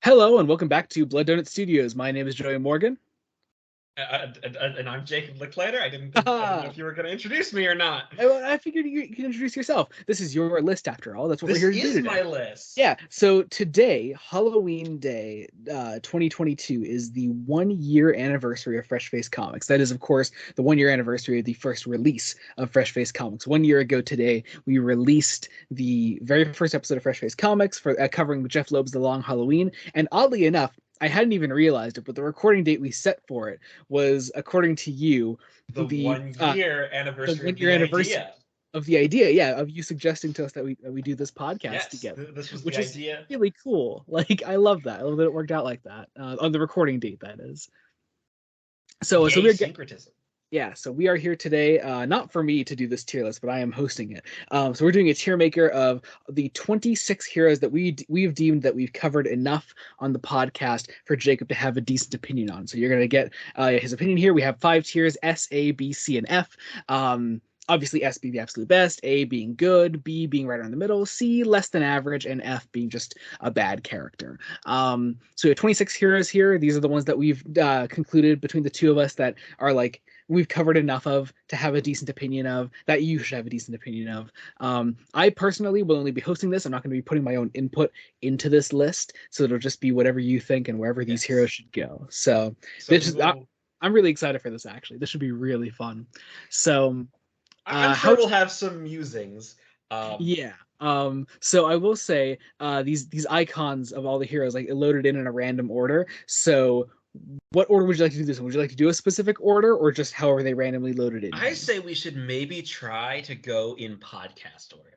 Hello and welcome back to Blood Donut Studios. My name is Joey Morgan. And I'm Jacob Leclater. I didn't know Haha. if you were going to introduce me or not. I figured you can introduce yourself. This is your list after all. That's what we're This here to do is today. my list. Yeah, so today, Halloween Day, 2022, is the 1 year anniversary of Fresh Face Comics. That is, of course, the 1 year anniversary of the first release of Fresh Face Comics. 1 year ago today, we released the very first episode of Fresh Face Comics for covering Jeff Loeb's The Long Halloween. And oddly enough, I hadn't even realized it, but the recording date we set for it was, according to you, The the one uh, year the anniversary one of year the anniversary idea. of the idea, yeah, of you suggesting to us that we do this podcast Yes, together, this was the which is idea. really cool. Like, I love that. I love that it worked out like that on the recording date. That is. So Yay, we're syncretism. yeah. So we are here today, not for me to do this tier list, but I am hosting it. So we're doing a tier maker of the 26 heroes that we've deemed that we've covered enough on the podcast for Jacob to have a decent opinion on. So you're gonna get his opinion here. We have 5 tiers: S, A, B, C, and F. Obviously, S being the absolute best, A being good, B being right around the middle, C less than average, and F being just a bad character. So we have 26 heroes here. These are the ones that we've concluded between the two of us that are like we've covered enough of to have a decent opinion of, that you should have a decent opinion of. I personally will only be hosting this. I'm not going to be putting my own input into this list, so it'll just be whatever you think and wherever these heroes Yes. should go. So So this we is will. I'm really excited for this. Actually, this should be really fun. So I'm sure how we'll have some musings. yeah. So I will say, these icons of all the heroes, like, loaded in a random order. So what order would you like to do this in? Would you like to do a specific order, or just however they randomly loaded in I here? say we should maybe try to go in podcast order.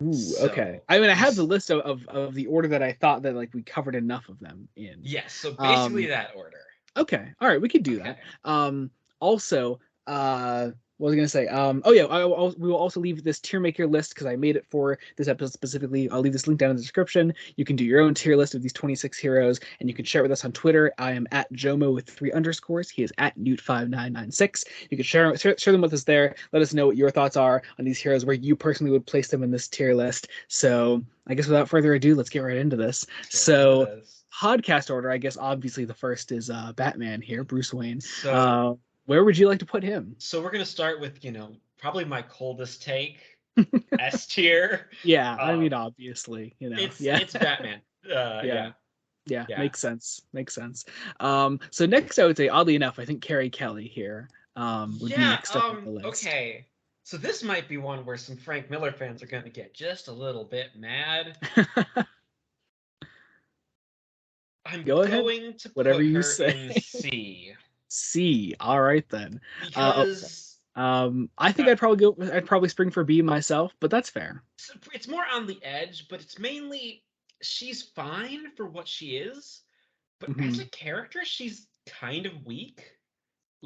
Ooh, okay. So I mean, I we, have the s- list of the order that I thought that, like, we covered enough of them in. yes. So basically Um, that order. Okay. All right. We could do that. Okay. Also, what was I gonna say? Oh yeah, we will also leave this tier maker list because I made it for this episode specifically. I'll leave this link down in the description. You can do your own tier list of these 26 heroes, and you can share it with us on Twitter. I am at Jomo with 3 underscores. He is at Newt5996. You can share them with us there. Let us know what your thoughts are on these heroes, where you personally would place them in this tier list. So I guess without further ado, let's get right into this. Let's get right into So this. podcast order, I guess obviously the first is Batman here, Bruce Wayne. So, Where would you like to put him? so we're gonna start with probably my coldest take, S tier. Yeah, I Um, mean obviously, it's yeah. it's Batman. Yeah. Yeah, Yeah, yeah, makes sense. Makes sense. So next I would say, oddly enough, I think Carrie Kelly here would be yeah. next up on the list. Okay. So this might be one where some Frank Miller fans are gonna get just a little bit mad. I'm Go ahead. going to Whatever put you her say. in C C. All right then. Okay. because I think uh, I'd probably spring for B myself, but that's fair. it's more on the edge, but it's mainly she's fine for what she is. But as Hmm. a character, she's kind of weak.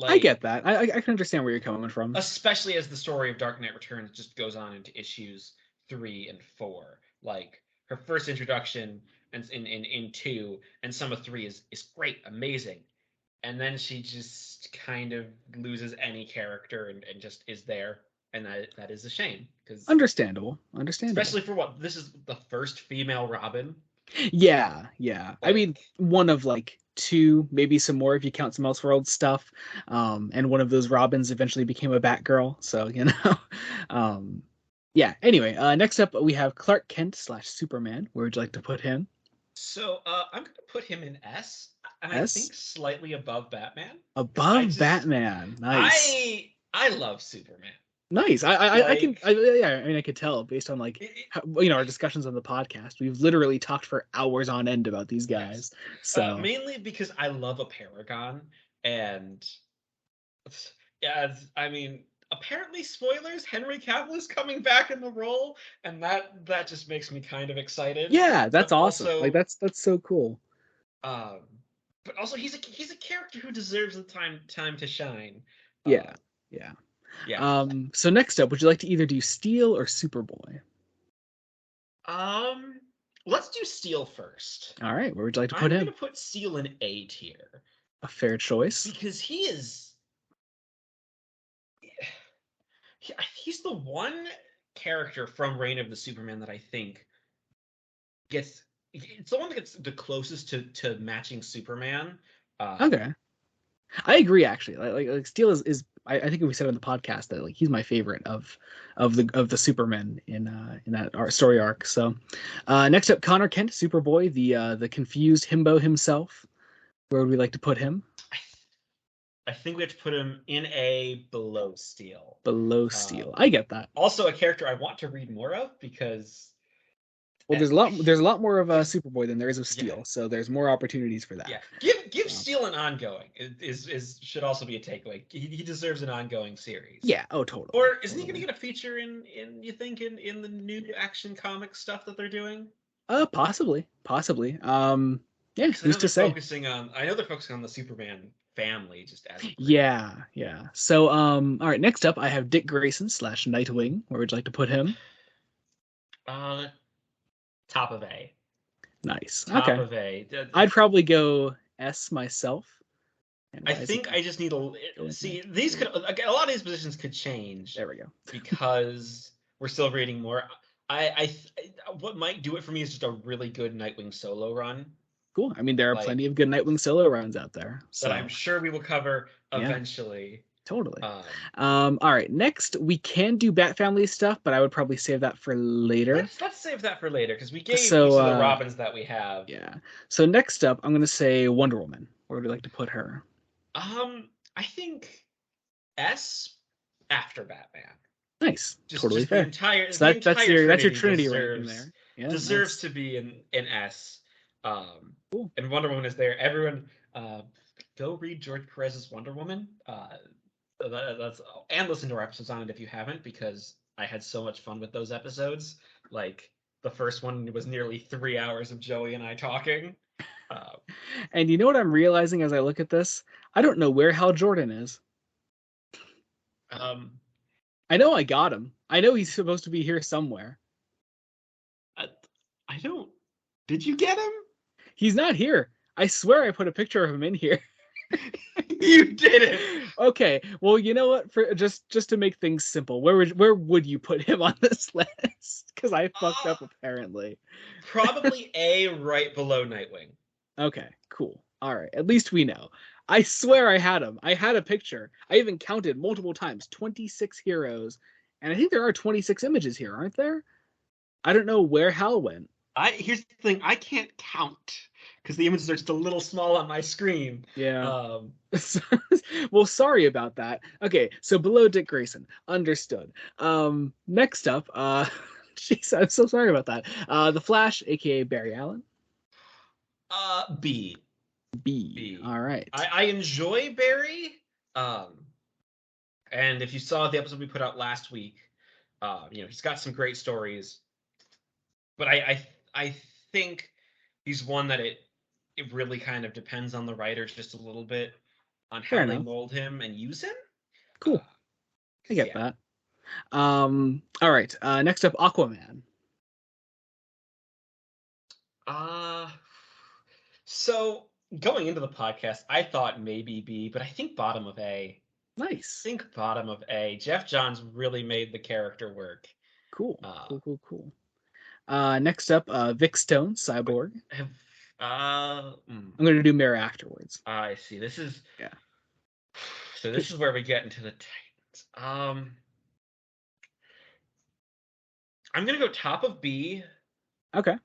I get Like, that. I can understand where you're coming from. especially as the story of Dark Knight Returns just goes on into issues 3 and 4. Like her first introduction and in 2 and some of 3 is great, amazing. And then she just kind of loses any character and just is there. And that is a shame. Because Understandable. Understandable. especially for what this is the first female Robin. Yeah, yeah. I mean, Like, one of like two, maybe some more if you count some Elseworld stuff. And one of those Robins eventually became a Batgirl, so Um, yeah. Anyway, next up we have Clark Kent slash Superman. Where would you like to put him? so I'm gonna put him in S, and I S? think slightly above Batman, because Above Batman. Nice. I love Superman. Nice. I can. Like Yeah. I mean, I could tell based on like it, how, our discussions on the podcast. We've literally talked for hours on end about these yes, guys. So mainly because I love a Paragon, and yeah, I mean, apparently spoilers. Henry Cavill is coming back in the role, and that just makes me kind of excited. yeah, that's But awesome. Like also, that's so cool. um, he's a character who deserves the time to shine. Uh, Yeah, yeah. yeah. So next up, would you like to either do Steel or Superboy? Um, let's do Steel first. All right, where would you like to put I'm gonna him? put Steel in A tier A fair choice. because he's the one character from Reign of the Superman that I think gets it's the one that gets the closest to matching Superman. Okay. I agree actually. Like Steel is I think we said on the podcast that like he's my favorite of the Supermen in that story arc. So next up, Connor Kent, Superboy, the confused himbo himself. Where would we like to put him? I think we have to put him in a below Steel. Below Steel. I get that. Also, a character I want to read more of because Well, there's a lot more of Superboy than there is of Steel, yeah. so there's more opportunities for that. Yeah, give Steel an ongoing. Is should also be a takeaway. He deserves an ongoing series. Yeah. Oh, totally. Or isn't he going to get a feature in you think in the new Action Comics stuff that they're doing? Possibly. Yeah. Who's to say? I know they're focusing on the Superman family just as. Yeah. So all right. Next up, I have Dick Grayson / Nightwing. Where would you like to put him? Top of A. Nice. Top okay. of A. I'd probably go S myself. I think I just need see these could a lot of these positions could change. There we go. Because we're still reading more. What might do it for me is just a really good Nightwing solo run. Cool. I mean, there are plenty of good Nightwing solo runs out there. So. That I'm sure we will cover eventually. Yeah, totally. All right. Next, we can do Bat Family stuff, but I would probably save that for later. Let's save that for later because we gave each of the Robins that we have. Yeah. So next up, I'm going to say Wonder Woman. Where would you like to put her? I think S after Batman. Nice. Totally fair. So that's your Trinity ranking there. Yeah, deserves to be in S. Cool. And Wonder Woman is there. Everyone, go read George Perez's Wonder Woman. And listen to our episodes on it if you haven't, because I had so much fun with those episodes. Like the first one was nearly 3 hours of Joey and I talking. And you know what I'm realizing as I look at this? I don't know where Hal Jordan is. I know I got him. I know he's supposed to be here somewhere. I don't. Did you get him? He's not here. I swear I put a picture of him in here. You didn't. Okay. Well, you know what? For just to make things simple, where would you put him on this list? Because I fucked up apparently. Probably A, right below Nightwing. Okay. Cool. All right. At least we know. I swear I had him. I had a picture. I even counted multiple times. 26 heroes, and I think there are 26 images here, aren't there? I don't know where Hal went. Here's the thing. I can't count because the images are just a little small on my screen. Yeah. Well, sorry about that. Okay, so below Dick Grayson. Understood. Next up, jeez, I'm so sorry about that. The Flash, aka Barry Allen. B. All right. I enjoy Barry. And if you saw the episode we put out last week, he's got some great stories. But I think he's one that it really kind of depends on the writers just a little bit on how they mold him and use him. Cool. I get that. All right. Next up, Aquaman. So going into the podcast, I thought maybe B, but I think bottom of A. Nice. I think bottom of A. Jeff Johns really made the character work. Cool. Cool. Next up, Vic Stone, Cyborg. I'm going to do Mara afterwards. I see. This is So this is where we get into the Titans. I'm going to go top of B. Okay.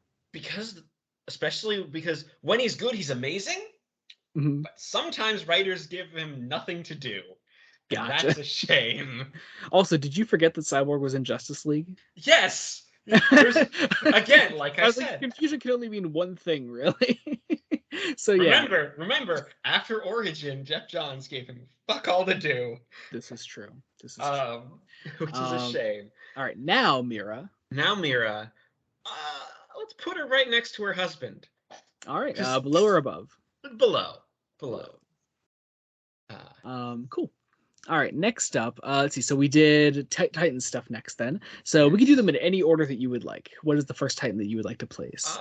Especially because when he's good, he's amazing. Mm-hmm. But sometimes writers give him nothing to do. Gotcha. That's a shame. Also, did you forget that Cyborg was in Justice League? Yes. Again, like I said, like, confusion can only mean one thing, really. So remember, after Origin, Jeff Johns gave him fuck all to do. This is true. Which is a shame. All right, now Mira. Let's put her right next to her husband. All right, below or above? Below. Cool. All right, next up, let's see. So we did Titan stuff next then. So we can do them in any order that you would like. What is the first Titan that you would like to place?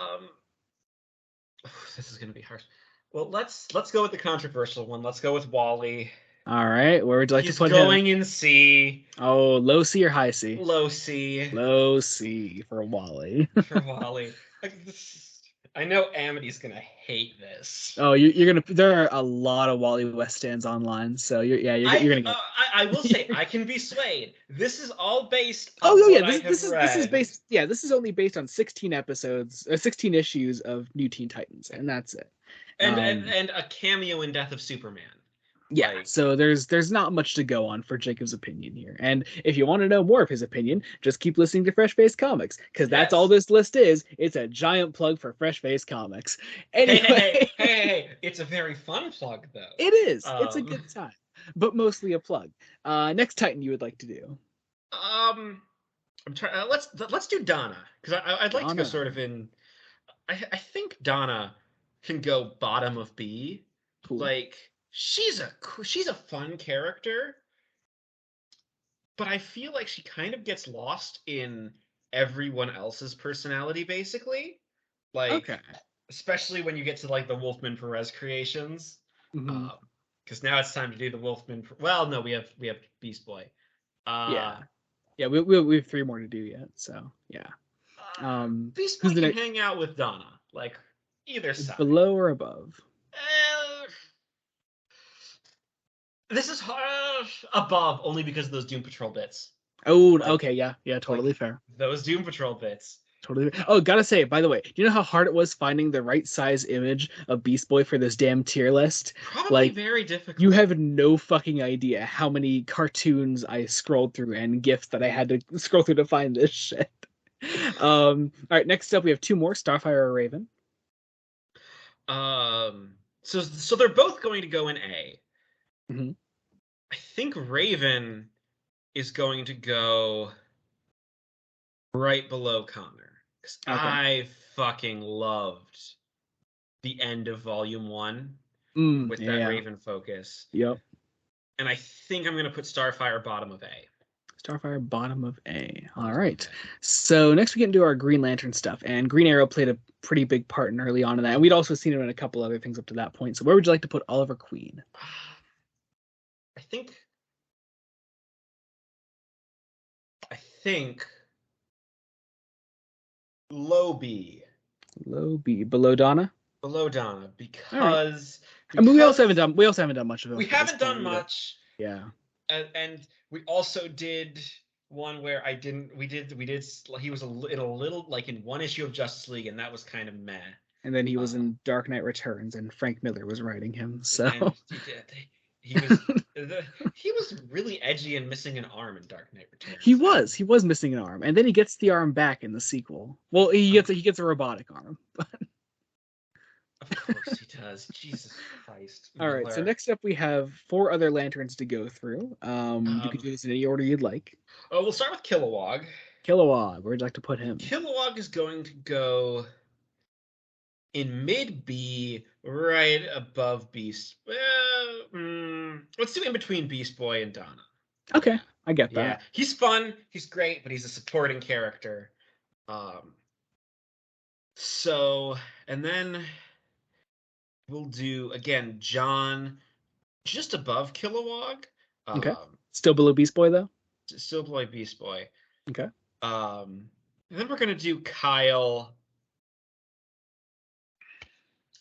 This is going to be harsh. Well, let's go with the controversial one. Let's go with Wally. All right, where would you like to put him? He's going in C. Oh, low C or high C? Low C. Low C for Wally. For Wally. I know Amity's gonna hate this. Oh, you're gonna. There are a lot of Wally West stands online, so you're gonna get. I will say I can be swayed. This is all based Oh on yeah, what I this have is read, based. Yeah, this is only based on 16 episodes, 16 issues of New Teen Titans, and that's it. Um, and a cameo in Death of Superman. yeah, Like, so there's not much to go on for Jacob's opinion here, and if you want to know more of his opinion, just keep listening to Fresh Face Comics, because that's all yes. this list is. It's a giant plug for Fresh Face Comics. Hey, hey, hey, Anyway, hey, hey, hey. It's a very fun plug though. it is. It's a Um, good time, but mostly a plug. Next Titan you would like to do? um, I'm trying. Let's do Donna because I'd like to go Donna. sort of in. I think Donna can go bottom of B. Cool. Like she's a fun character, but I feel like she kind of gets lost in everyone else's personality, basically. Like, Okay. especially when you get to like the Wolfman Perez creations, Hmm. because now it's time to do the Wolfman. Well, no, we have Beast Boy. Yeah. Uh, Yeah, we have three more to do yet. So yeah. Beast Boy Who's the can next? hang out with Donna, like either side. Below or above? Uh, this is above only because of those Doom Patrol bits. Oh, Like, okay, yeah, yeah, totally like fair. those Doom Patrol bits. Totally. Oh, gotta say, by the way, do you know how hard it was finding the right size image of Beast Boy for this damn tier list? Probably Like, very you difficult. have no fucking idea how many cartoons I scrolled through and GIFs that I had to scroll through to find this shit. All right, next up we have two more, Starfire or Raven. So they're both going to go in A. Hmm. I think Raven is going to go right below Connor because Okay. I fucking loved the end of Volume One with that Yeah. Raven focus, Yep. and I think I'm gonna put Starfire bottom of A. Starfire, bottom of A. All Bottom of right. A. So next we get into our Green Lantern stuff, and Green Arrow played a pretty big part in early on in that, and we'd also seen him in a couple other things up to that point. So where would you like to put Oliver Queen? I think I think low B Low B, below Donna. below Donna All right. because I mean, because we also haven't done much of it we up to this haven't point done either. much, Yeah. and we also did one where I didn't. We did. He was in a little like in one issue of Justice League, and that was kind of meh. And then he was Uh, in Dark Knight Returns, and Frank Miller was writing him. So and he was he was really edgy and missing an arm in Dark Knight Returns. And he was missing an arm, and then he gets the arm back in the sequel. Well, he gets a robotic arm. of course he does. Jesus Christ, All right, so Miller. next up we have four other lanterns to go through. You could Um, do this in any order you'd like. we'll start with Kilowog. Kilowog, where would you like to put him? Kilowog is going to go in mid B, right above Beast. Let's do in between Beast Boy and Donna. Okay, Yeah, I get yeah. that. He's fun. He's great, but he's a supporting character. Um, so and then we'll do again John just above Kilowog. Okay, Um, still below Beast Boy though. Still Boy Beast Boy. Okay, And then we're gonna do Kyle.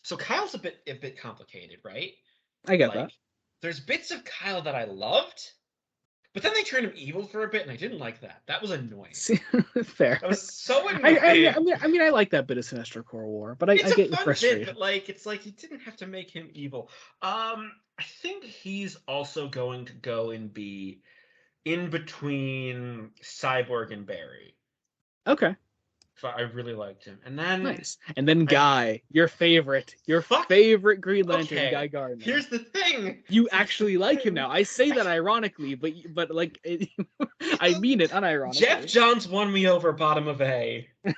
So Kyle's a bit complicated, right? I get that. Like, there's bits of Kyle that I loved, but then they turned him evil for a bit, and I didn't like that. That was annoying. See, fair. That was so I annoying. mean, I like that bit of Sinestro Corps War, but It's I a get your fun bit, frustration. but like, it's like you didn't have to make him evil. I think he's also going to go and be in between Cyborg and Barry. Okay, I really liked him, and then nice. And then I Guy, your fuck. favorite Green Lantern, Guy Okay, Gardner. here's the thing. You Here's the actually like him thing. now. I say I that ironically, but like I mean it Jeff unironically. Johns won me over bottom of A, and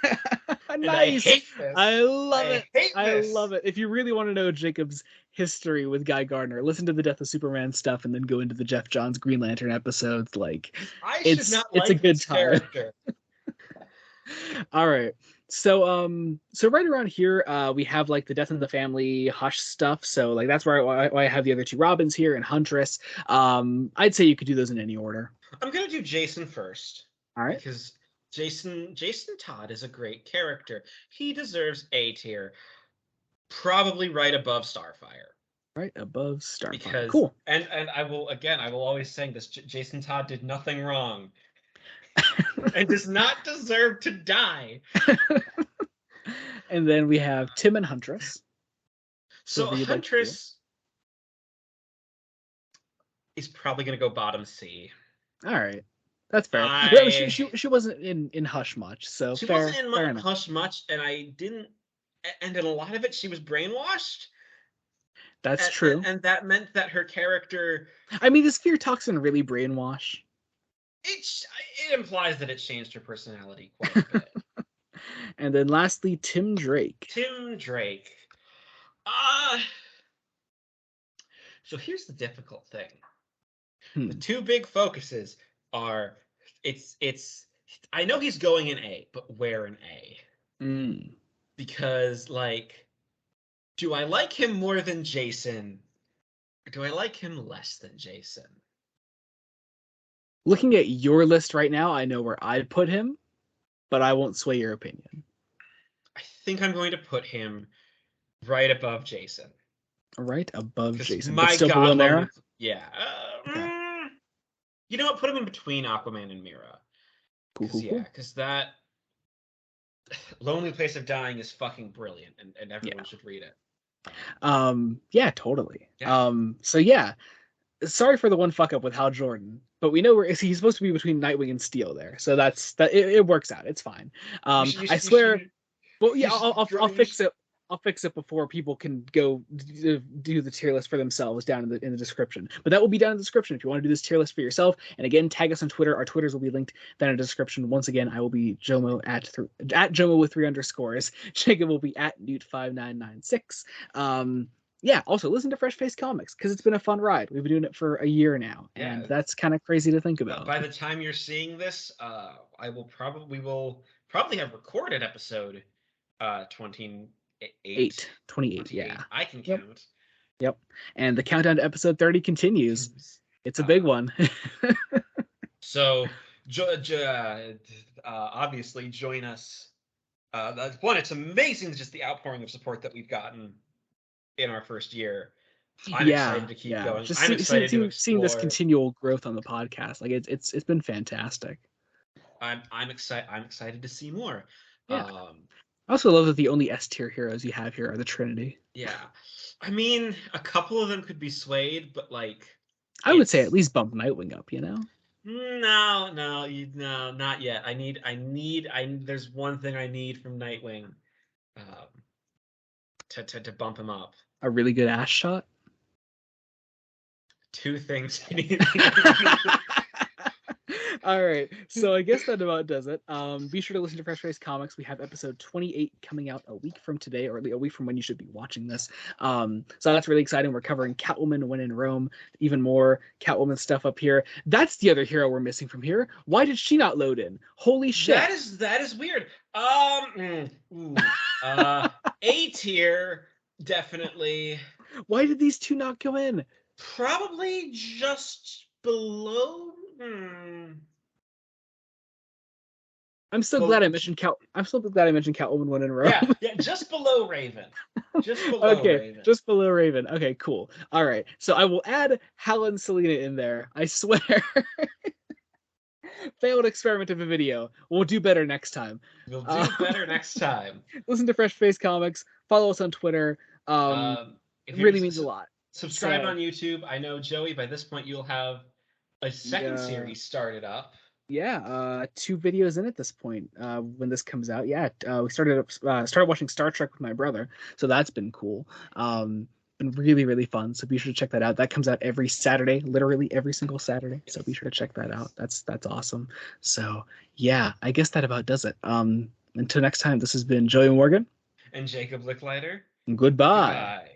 I Nice. hate this. I love I it. hate I this. love it. If you really want to know Jacob's history with Guy Gardner, listen to the Death of Superman stuff and then go into the Jeff Johns Green Lantern episodes. Like I should not it's a like good this time. character. All right. So right around here, we have like the Death in the Family Hush stuff. So like that's why I have the other two Robins here and Huntress. I'd say you could do those in any order. I'm gonna do Jason first All right. because Jason Todd is a great character. He deserves A tier, probably right above Starfire. Right above Starfire. Because Cool. and I will always say this: Jason Todd did nothing wrong and does not deserve to die. And then we have Tim and Huntress. So Huntress is probably going to go bottom C. All right, that's fair. She wasn't in Hush much, so she fair, wasn't in Hush much, and I didn't. And in a lot of it, she was brainwashed. That's true, and that meant that her character. I mean, does fear toxin really brainwash? It implies that it changed her personality quite a bit. And then lastly, Tim Drake. So here's the difficult thing. The two big focuses are it's I know he's going in A, but where in A? Because, like, do I like him more than Jason, or do I like him less than Jason? Looking at your list right now, I know where I'd put him, but I won't sway your opinion. I think I'm going to put him right above Jason. Right above Jason. My still God, below Mera? Yeah. You know what? Put him in between Aquaman and Mera. Because that Lonely Place of Dying is fucking brilliant, and everyone should read it. Yeah, totally. Yeah. So yeah, sorry for the one fuck up with Hal Jordan, but we know he's supposed to be between Nightwing and Steel there, so it works out. It's fine. I swear. Well, yeah, I'll fix it. I'll fix it before people can go do the tier list for themselves down in the description. But that will be down in the description if you want to do this tier list for yourself. And again, tag us on Twitter. Our Twitters will be linked down in the description. Once again, I will be Jomo at Jomo with 3 underscores. Jacob will be at Newt5996. Yeah, also listen to Fresh Face Comics because it's been a fun ride. We've been doing it for a year now, and that's kind of crazy to think about. By the time you're seeing this, we will probably have recorded episode 28. 28, yeah. I can count. Yep. And the countdown to episode 30 continues. It's a big one. So, obviously, join us. It's amazing just the outpouring of support that we've gotten in our first year. I'm excited to keep going. Just seeing this continual growth on the podcast. Like it's been fantastic. I'm excited to see more. Yeah. I also love that the only S tier heroes you have here are the Trinity. Yeah. I mean, a couple of them could be swayed, but like I would say at least bump Nightwing up, you know? No, not yet. There's one thing I need from Nightwing to bump him up. A really good ass shot? Two things I need. All right, so I guess that about does it. Be sure to listen to Fresh Face Comics. We have episode 28 coming out a week from today, or a week from when you should be watching this. So that's really exciting. We're covering Catwoman When in Rome, even more Catwoman stuff up here. That's the other hero we're missing from here. Why did she not load in? Holy shit. That is weird. A tier, definitely. Why did these two not go in? Probably just below. I'm so glad I mentioned Catwoman When in Rome. Yeah, just below Raven. Raven. Just below Raven. Okay, cool. All right, so I will add Hal and Selena in there. I swear. Failed experiment of a video. We'll do better next time. We'll do better next time. Listen to Fresh Face Comics. Follow us on Twitter. It really means a lot. Subscribe on YouTube. I know, Joey, by this point you'll have a second series started up. Yeah, 2 videos in at this point when this comes out. Yeah, we started watching Star Trek with my brother, so that's been cool. Been really, really fun, so be sure to check that out. That comes out every Saturday, literally every single Saturday, so be sure to check that out. That's awesome. So yeah, I guess that about does it. Until next time, this has been Joey Morgan and Jacob Licklider. Goodbye.